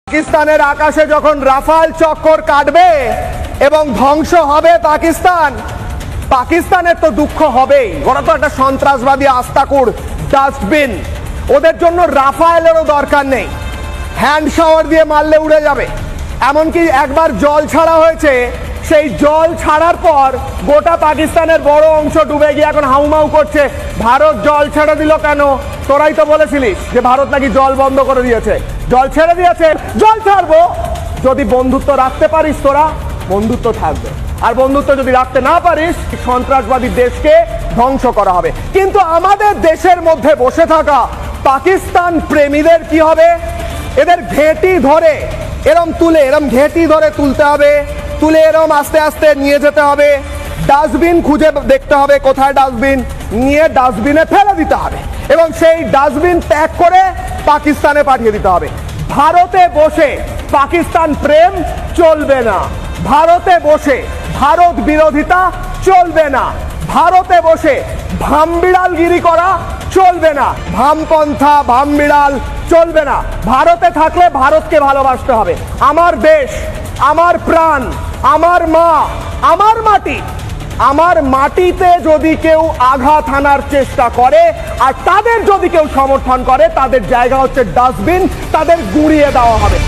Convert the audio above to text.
পাকিস্তানের আকাশে যখন রাফাল চক্কর কাটবে এবং ধ্বংস হবে পাকিস্তানের তো দুঃখ হবেই। ওরা তো একটা সন্ত্রাসবাদী আস্তাকুড় ডাস্টবিন, ওদের জন্য রাফায়েলেরও দরকার নেই, হ্যান্ড শাওয়ার দিয়ে মারলে উড়ে যাবে। এমনকি একবার জল ছাড়া হয়েছে, সেই জল ছাড়ার পর গোটা পাকিস্তানের বড় অংশ ডুবে গিয়ে এখন হাউমাউ করছে, ভারত জল ছেড়ে দিল কেন? তোরাই তো বলেছিলিস যে ভারত নাকি জল বন্ধ করে দিয়েছে। জল ছেড়ে দিয়েছে, জল ছাড়বো। যদি বন্ধুত্ব রাখতে পারিস তোরা, বন্ধুত্ব থাকবে। আর বন্ধুত্ব যদি রাখতে না পারিস, সন্ত্রাসবাদী দেশকে ধ্বংস করা হবে। কিন্তু আমাদের দেশের মধ্যে বসে থাকা পাকিস্তান প্রেমীদের কি হবে? এদের ঘেঁটি ধরে এরম ঘেঁটি ধরে তুলতে হবে, তুলে এরম আস্তে আস্তে নিয়ে যেতে হবে, ডাস্টবিন খুঁজে দেখতে হবে কোথায় ডাস্টবিন, নিয়ে ডাস্টবিনে ফেলে দিতে হবে এবং সেই ডাস্টবিন ত্যাগ করে পাকিস্তানে পাঠিয়ে দিতে হবে। ভারতে বসে পাকিস্তান প্রেম চলবে না, ভারতে বসে ভারত বিরোধিতা চলবে না, ভারতে বসে ভামবিড়ালগিরি করা চলবে না, ভামপন্থা ভামবিড়াল চলবে না। ভারতে থাকলে ভারতকে ভালোবাসতে হবে। আমার দেশ, আমার প্রাণ, আমার মা, আমার মাটি, আমার মাটিতে যদি কেউ আঘাত হানার চেষ্টা করে আর তাদের যদি কেউ সমর্থন করে, তাদের জায়গা হচ্ছে ডাস্টবিন, তাদের গুঁড়িয়ে দেওয়া হবে।